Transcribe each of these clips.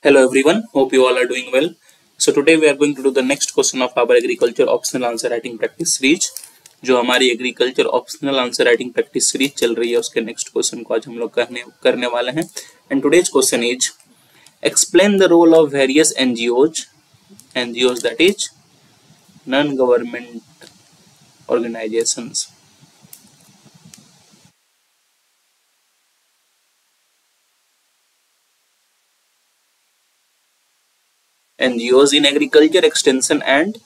Hello everyone, hope you all are doing well. So today we are going to do the next question of our agriculture optional answer writing practice series. जो हमारी agriculture optional answer writing practice series चल रही है उसके next question को आज हम लोग करने वाले हैं. And today's question is explain the role of various NGOs that is non government organisations. NGOs in agriculture extension and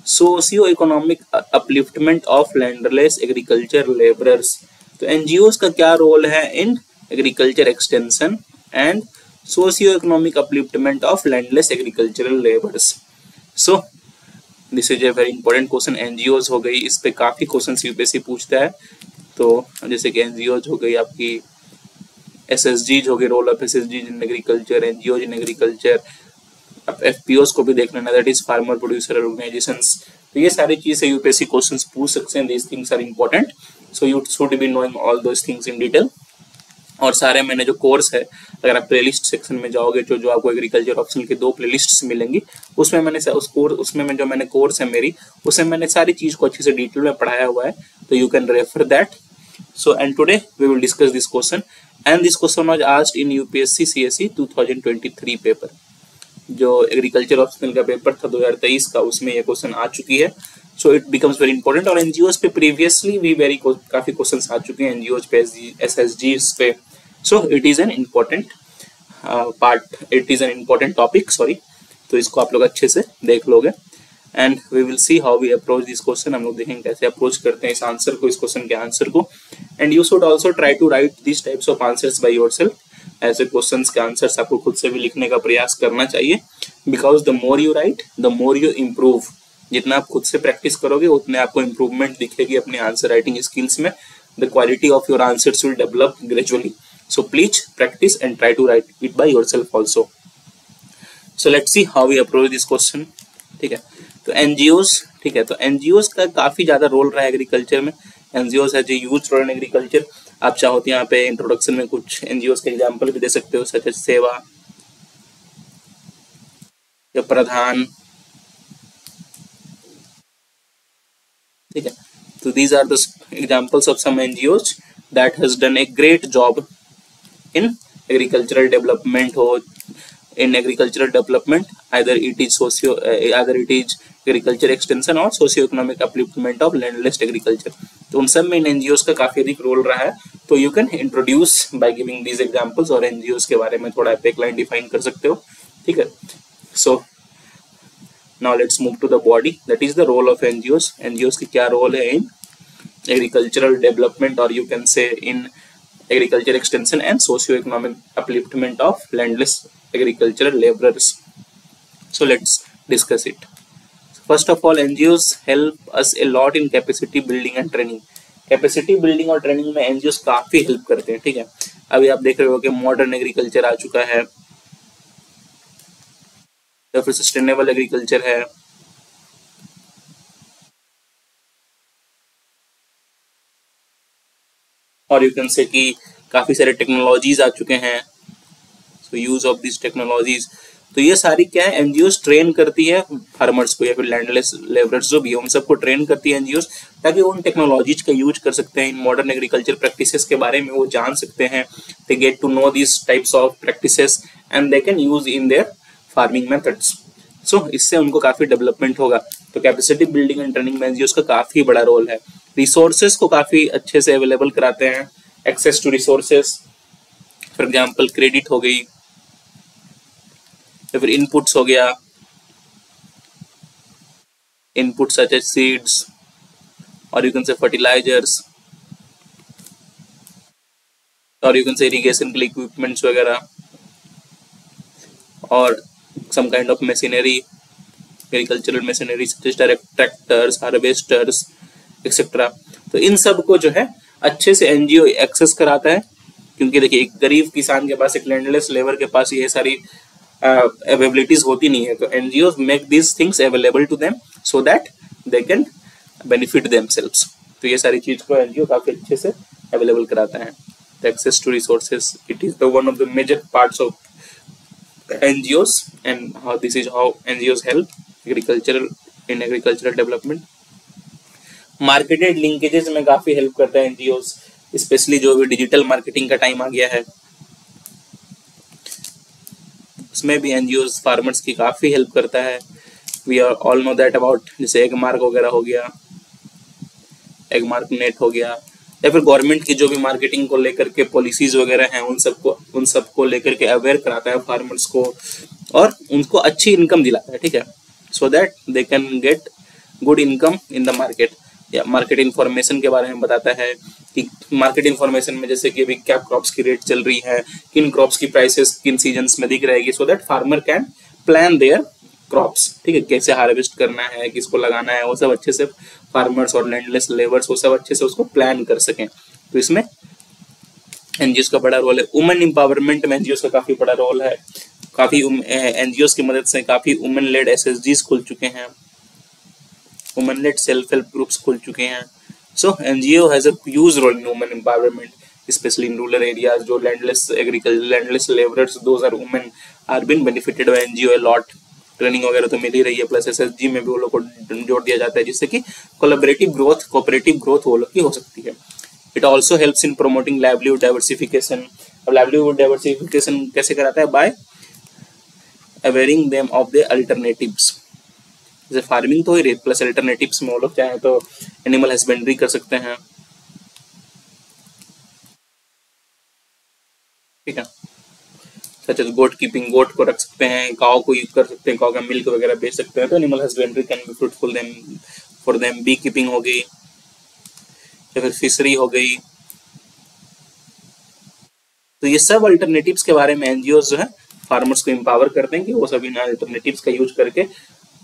socio-economic upliftment of landless agriculture laborers. तो NGOs का क्या रोल है in agriculture extension and socio economic upliftment of landless agricultural labours. So this is a very important question. NGOs हो गई, इस पे काफी question UPSC पूछता है. तो जैसे कि NGOs हो गई आपकी, SSGs हो गई, role of SSGs in agriculture, NGOs in agriculture. आप FPOs को भी देख लेना, that is farmer producer organisations. तो ये सारी चीजें यूपीएससी क्वेश्चंस पूछ सकते हैं. These things are important, so you should be knowing all those things in detail. और सारे मैंने जो कोर्स है, अगर आप प्लेलिस्ट सेक्शन में जाओगे जो आपको एग्रीकल्चर ऑप्शनल की 2 प्लेलिस्ट्स मिलेंगी, उसमें मैंने जो मैंने कोर्स है मेरी, उसमें मैंने सारी चीज को अच्छे से डिटेल में पढ़ाया हुआ है. तो you can refer that. So and today we will discuss this question and this question was asked in UPSC CSE 2023 paper. जो एग्रीकल्चर ऑप्शनल का पेपर था 2023 का, उसमें ये क्वेश्चन आ चुकी है. So it becomes very important. और एनजीओस पे प्रीवियसली भी काफी क्वेश्चंस आ चुके हैं, एनजीओस पे, SSGs पे. So it is an important part, it is an important topic, sorry. तो इसको आप लोग अच्छे से देख लोगे and we will see how we approach this question. हम लोग देखेंगे कैसे अप्रोच करते हैं इस आंसर को, इस क्वेश्चन के आंसर को. And you should also try to write this types of answers by yourself. ऐसे क्वेश्चंस के आंसर्स आपको खुद से भी लिखने का प्रयास करना चाहिए, because the more you write the more you improve. जितना आप खुद से प्रैक्टिस करोगे उतने आपको इम्प्रूवमेंट दिखेगी अपने आंसर राइटिंग स्किल्स में. The quality of your answers will develop gradually. So please practise and try to write it by yourself also. So let's see how we approach this question. ठीक है, तो NGOs, ठीक है, तो NGOs का काफी ज्यादा रोल रहा है एग्रीकल्चर में. NGOs has a huge role in agriculture. आप चाहो तो यहाँ पे इंट्रोडक्शन में कुछ एनजीओस के एग्जांपल भी दे सकते हो, सच एज सेवा या प्रधान. ठीक है, तो these are the examples of some NGOs that has done a great job in agricultural development. हो in agricultural development, either it is agriculture extension or socio-economic upliftment of landless agriculture. तो उन सब में इन एनजीओस का काफी अधिक role रहा है. तो you can introduce by giving these examples, और एनजीओस के बारे में थोड़ा एक लाइन डिफाइन कर सकते हो. ठीक है, so now let's move to the body, that is the role of NGOs. NGOs की क्या रोल है इन एग्रीकल्चरल डेवलपमेंट, और you can say in agriculture extension and socio-economic upliftment of landless agricultural laborers. So let's discuss it. First of all, NGOs help us a lot in capacity building and training. Capacity building और training में NGOs काफी help करते हैं. ठीक है, अभी आप देख रहे हो कि मॉडर्न एग्रीकल्चर आ चुका है, या फिर सस्टेनेबल एग्रीकल्चर है, और यू कैन से कि काफी सारे टेक्नोलॉजीज आ चुके हैं. सो यूज ऑफ दिस टेक्नोलॉजीज, तो ये सारी क्या है, एनजीओस ट्रेन करती है फार्मर्स को या फिर लैंडलेस लेबरर्स जो भी है उन सबको ट्रेन करती है एनजीओस, ताकि वो उन टेक्नोलॉजीज का यूज कर सकते हैं. इन मॉडर्न एग्रीकल्चर प्रैक्टिसेस के बारे में वो जान सकते हैं. They get to know this types of practices and they can use in their farming methods. So इससे उनको काफी डेवलपमेंट होगा. तो कैपेसिटी बिल्डिंग एंड ट्रेनिंग में एनजीओस का काफी बड़ा रोल है. रिसोर्सेज को काफी अच्छे से अवेलेबल कराते हैं, access to resources, for example credit हो गई, या फिर इनपुट्स हो गया, इनपुट सच एज सीड्स, और यू कैन से फर्टिलाइजर्स, और यू कैन से इरिगेशन के लिए इक्विपमेंट्स वगैरह, और some kind of machinery, agricultural machinery such as tractors, harvesters etcetera. तो इन सब को जो है अच्छे से एनजीओ एक्सेस कराता है, क्योंकि देखिए एक गरीब किसान के पास, एक लैंडलेस लेबर के पास ये सारी अवेलेबिलिटीज होती नहीं है. तो NGO make this things available to them so that they can benefit themselves. तो ये सारी चीज को एनजीओ काफी अच्छे से अवेलेबल कराता है. Access to resources, it is the one of the major parts of NGOs and how this is how NGOs help agricultural development. Marketed linkages में काफी हेल्प करता है एनजीओस, स्पेशली जो भी डिजिटल मार्केटिंग का टाइम आ गया है उसमें भी एनजीओस फार्मर्स की काफी हेल्प करता है. We are all know that about, जैसे एग मार्क वगैरह हो गया, एग मार्क नेट हो गया, या फिर गवर्नमेंट की जो भी मार्केटिंग को लेकर के पॉलिसीज वगैरह हैं उन सबको लेकर के अवेयर कराता है फार्मर्स को और उनको अच्छी इनकम दिलाता है. ठीक है, सो that they can get good income in the market. या मार्केट इन्फॉर्मेशन के बारे में बताता है कि मार्केट इन्फॉर्मेशन में जैसे कि अभी क्या क्रॉप्स की रेट चल रही है, किन क्रॉप्स की प्राइसेस किन सीजन्स में दिख रहेगी, so that farmer can plan there crops. ठीक है, कैसे हार्वेस्ट करना है, किसको लगाना है, वो सब अच्छे से फार्मर्स और लैंडलेस लेबर्स वो सब अच्छे से उसको प्लान कर सकें. तो इसमें एनजीओस का बड़ा रोल है. वुमेन एम्पावरमेंट में एनजीओस का काफी बड़ा रोल है. काफी एनजीओस की मदद से काफी वुमेन लेड एसएचजीज खुल चुके हैं, women led self help groups खुल चुके हैं. So NGO has a huge role in women empowerment, specially in rural areas. जो landless labourers those are women are been benefited by NGO a lot. Training वगैरह तो मिल ही रही है, plus SHG में भी वो लोग को जोड़ दिया जाता है जिससे कि कोऑपरेटिव ग्रोथ वो लोग की हो सकती है. It also helps in promoting livelihood diversification. अब लाइवलीहुड डाइवर्सिफिकेशन कैसे कराता है? By awaring them of the alternatives. जैसे फार्मिंग तो ही रही, प्लस अल्टरनेटिव्स में वो लोग चाहे तो एनिमल हस्बेंड्री कर सकते हैं. ठीक है, सच एज गोट कीपिंग, गोट को रख सकते हैं, काव को यूज कर सकते हैं, काव का मिल्क वगैरह बेच सकते हैं. तो animal husbandry can be fruitful for them. Beekeeping हो गई या फिर फिशरी हो गई. तो ये सब अल्टरनेटिव्स के बारे में एनजीओ जो है फार्मर्स को एम्पावर करते हैं कि वो सब इन अल्टरनेटिव्स का यूज करके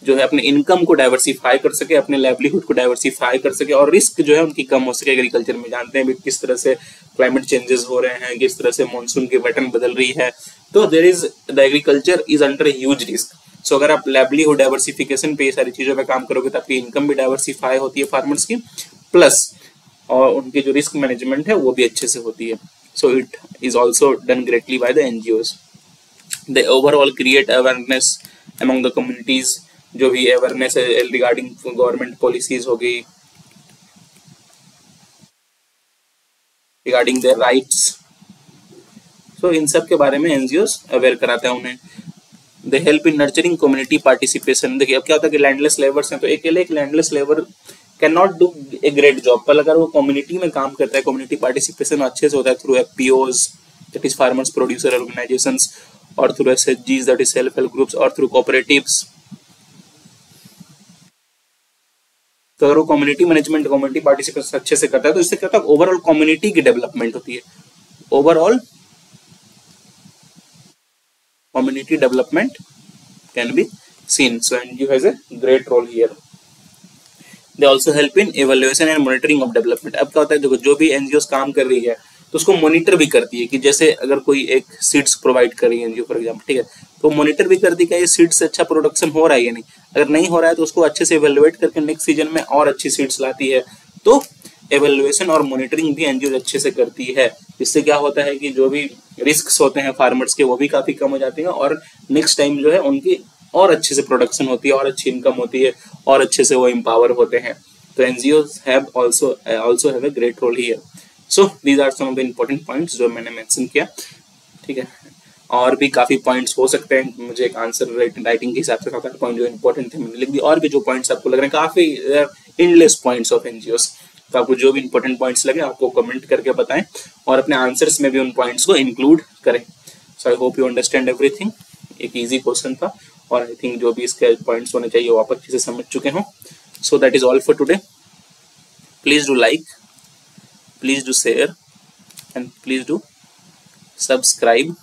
जो है अपने इनकम को डाइवर्सिफाई कर सके, अपने लाइवलीहुड को डाइवर्सिफाई कर सके और रिस्क जो है उनकी कम हो सके एग्रीकल्चर में. जानते हैं भी किस तरह से क्लाइमेट चेंजेस हो रहे हैं, किस तरह से मानसून की पैटर्न बदल रही है. तो there is the agriculture is under huge risk. So अगर आप लाइवलीहुड डाइवर्सिफिकेशन पे ये सारी चीजों पे काम करोगे तो आपकी इनकम भी डाइवर्सिफाई होती है फार्मर्स की, प्लस और उनकी जो रिस्क मैनेजमेंट है वो भी अच्छे से होती है. So it is also done greatly by the NGOs. They overall create awareness among the communities. जो भी अवेयरनेस है रिगार्डिंग गवर्नमेंट पॉलिसीज हो गई, रिगार्डिंग देयर राइट्स, सो इन सब के बारे में एनजीओस अवेयर कराता है उन्हें. They help in nurturing community participation. देखिए अब क्या होता है कि लैंडलेस लेबर्स हैं तो अकेले एक landless labour can not do a great job, पर अगर वो कम्युनिटी में काम करता है, कम्युनिटी पार्टिसिपेशन अच्छे से होता है through FPOs that is farmers producer organisations, और थ्रू एसएचजीज that is self help groups, और थ्रू कोऑपरेटिव्स. तो अगर वो कम्युनिटी मैनेजमेंट कम्युनिटी पार्टिसिपेशन अच्छे से करता है तो इससे क्या होता है ओवरऑल कम्युनिटी की डेवलपमेंट होती है. Overall community development can be seen. So NGO has a great role here. They also help in evaluation and monitoring of development. अब क्या होता है देखो जो भी एनजीओ काम कर रही है तो उसको मॉनिटर भी करती है कि जैसे अगर कोई एक सीड्स प्रोवाइड कर रही है एनजीओ फॉर एग्जांपल, ठीक है, तो मॉनिटर भी करती है कि ये सीड्स से अच्छा प्रोडक्शन हो रहा है या नहीं. अगर नहीं हो रहा है तो उसको अच्छे से इवेल्युएट करके नेक्स्ट सीजन में और अच्छी सीड्स लाती है. तो एवेल्युएशन और मॉनिटरिंग भी एनजीओ अच्छे से करती है. इससे क्या होता है कि जो भी रिस्क होते हैं फार्मर्स के वो भी काफी कम हो जाते हैं और नेक्स्ट टाइम जो है उनकी और अच्छे से प्रोडक्शन होती है और अच्छी इनकम होती है और अच्छे से वो एम्पावर होते हैं. तो NGOs have also have a great role here. So these are some of the important points जो मैंने मेंशन किया. ठीक है, और भी काफी पॉइंट्स हो सकते हैं. मुझे एक आंसर राइटिंग के हिसाब से 7-8 पॉइंट जो इम्पोर्टेंट थे मैंने लिख दिए. और भी जो पॉइंट्स आपको लग रहे हैं काफी इनलेस पॉइंट्स ऑफ एनजीओज, तो आपको जो भी इंपॉर्टेंट पॉइंट्स लगे आपको कमेंट करके बताएं और अपने आंसर्स में भी उन पॉइंट्स को इंक्लूड करें. So I hope you understand everything. एक इजी क्वेश्चन था और आई थिंक जो भी इसके पॉइंट्स होने चाहिए वो आप अच्छे से समझ चुके हों. So that is all for today. Please do like, please do share and please do subscribe.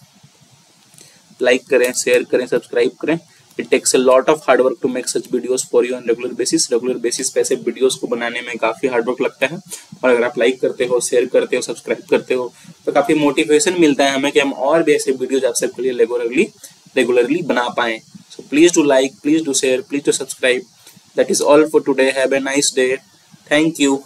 Like करें, शेयर करें, सब्सक्राइब करें. It takes a lot of hard work to make such videos for you on regular basis. Regular basis पे ऐसे videos को बनाने में काफी hard work लगता है और अगर आप लाइक करते हो, शेयर करते हो, सब्सक्राइब करते हो तो काफी मोटिवेशन मिलता है हमें कि हम और भी ऐसे वीडियोस आप सबके लिए रेगुलरली बना पाएं. So please do like, please do share, please do subscribe. That is all for today. Have a nice day. Thank you.